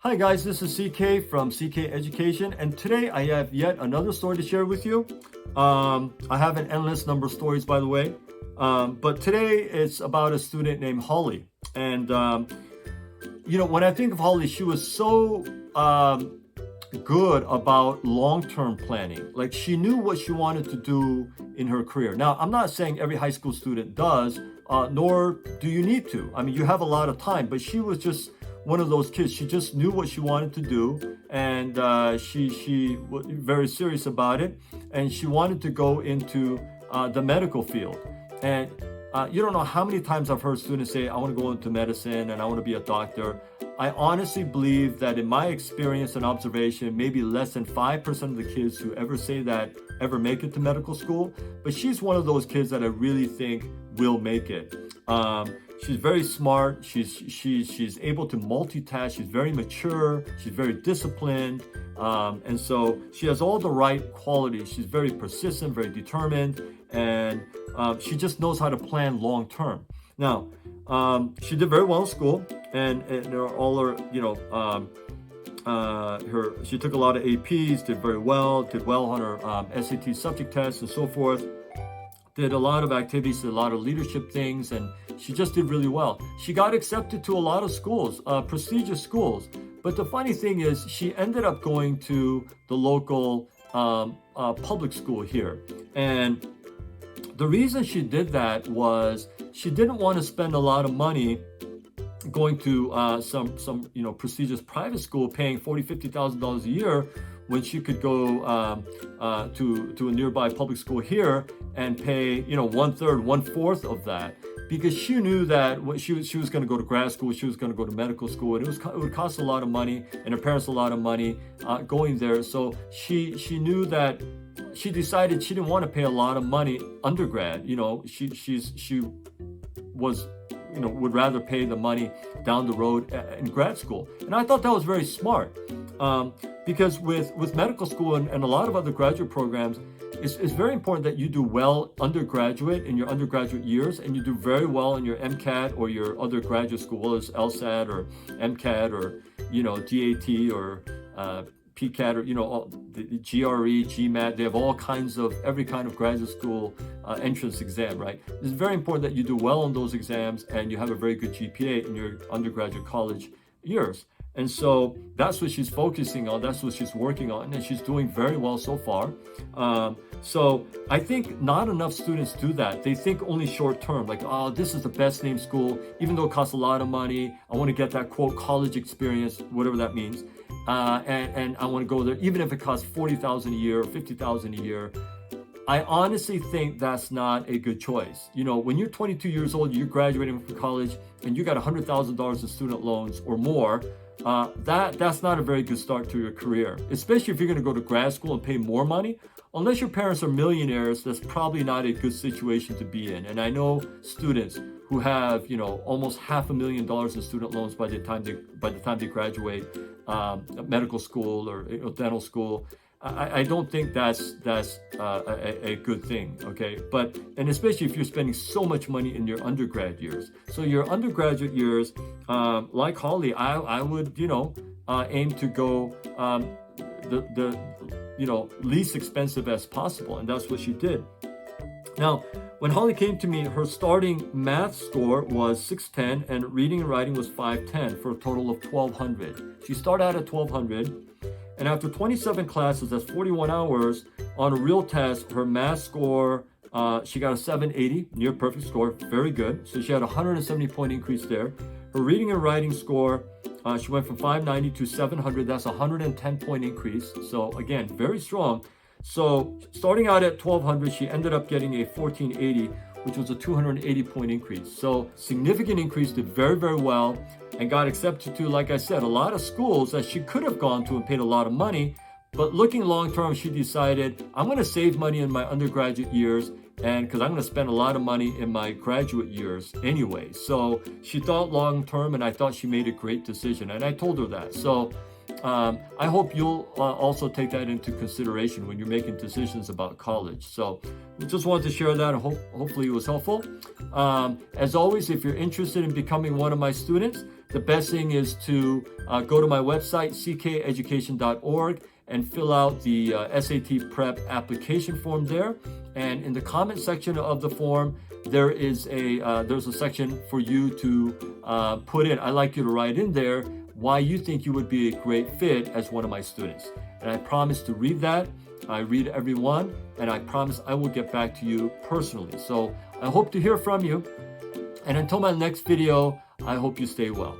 Hi guys, this is CK from CK Education, and today I have yet another story to share with you. I have an endless number of stories, by the way, but today it's about a student named Holly. And when I think of Holly, she was so good about long-term planning. Like, she knew what she wanted to do in her career. Now, I'm not saying every high school student does, nor do you need to. I mean, you have a lot of time, but she was just one of those kids. She just knew what she wanted to do, and she was very serious about it, and she wanted to go into the medical field. And you don't know how many times I've heard students say, I want to go into medicine and I want to be a doctor. I honestly believe that in my experience and observation, maybe less than 5% of the kids who ever say that ever make it to medical school. But she's one of those kids that I really think will make it. She's very smart. She's able to multitask. She's very mature. She's very disciplined. And so she has all the right qualities. She's very persistent, very determined, and she just knows how to plan long term. Now, she did very well in school, and all her, she took a lot of APs, did very well, did well on her SAT subject tests and so forth. Did a lot of activities, did a lot of leadership things, and she just did really well. She got accepted to a lot of schools, prestigious schools. But the funny thing is, she ended up going to the local public school here. And the reason she did that was she didn't want to spend a lot of money going to some prestigious private school, paying $40,000-$50,000 a year, when she could go to a nearby public school here and pay 1/3, 1/4 of that, because she knew that when she was going to go to grad school, she was going to go to medical school, and it would cost a lot of money, and her parents a lot of money going there. So she knew that. She decided she didn't want to pay a lot of money undergrad. She was would rather pay the money down the road in grad school. And I thought that was very smart, because with medical school and a lot of other graduate programs, it's very important that you do well undergraduate in your undergraduate years, and you do very well in your MCAT or your other graduate school, whether it's LSAT or MCAT or DAT or PCAT or the GRE, GMAT. They have all kinds of every kind of graduate school entrance exam, right? It's very important that you do well on those exams and you have a very good GPA in your undergraduate college years. And so that's what she's focusing on. That's what she's working on, and she's doing very well so far. So I think not enough students do that. They think only short term, like, oh, this is the best named school, even though it costs a lot of money. I want to get that quote college experience, whatever that means, and I want to go there, even if it costs $40,000 a year or $50,000 a year. I honestly think that's not a good choice. When you're 22 years old, you're graduating from college, and you got $100,000 in student loans or more. That's not a very good start to your career, especially if you're going to go to grad school and pay more money. Unless your parents are millionaires, that's probably not a good situation to be in. And I know students who have almost $500,000 in student loans by the time they graduate medical school or dental school. I don't think that's a good thing, okay? And especially if you're spending so much money in your undergrad years. So your undergraduate years, like Holly, I would aim to go the least expensive as possible, and that's what she did. Now, when Holly came to me, her starting math score was 610, and reading and writing was 510 for a total of 1,200. She started out at 1,200. And after 27 classes, that's 41 hours, on a real test, her math score, she got a 780, near perfect score, very good. So she had a 170-point increase there. Her reading and writing score, she went from 590 to 700. That's a 110-point increase. So again, very strong. So starting out at 1,200, she ended up getting a 1,480, which was a 280-point increase. So significant increase, did very, very well, and got accepted to, like I said, a lot of schools that she could have gone to and paid a lot of money. But looking long term, she decided, I'm going to save money in my undergraduate years, and because I'm going to spend a lot of money in my graduate years anyway. So she thought long term, and I thought she made a great decision, and I told her that. So I hope you'll also take that into consideration when you're making decisions about college. So I just wanted to share that, and hopefully it was helpful. As always, if you're interested in becoming one of my students, the best thing is to go to my website, ckeducation.org, and fill out the SAT prep application form there. And in the comment section of the form, there's a section for you to put in. I'd like you to write in there why you think you would be a great fit as one of my students. And I promise to read that. I read every one, and I promise I will get back to you personally. So I hope to hear from you. And until my next video, I hope you stay well.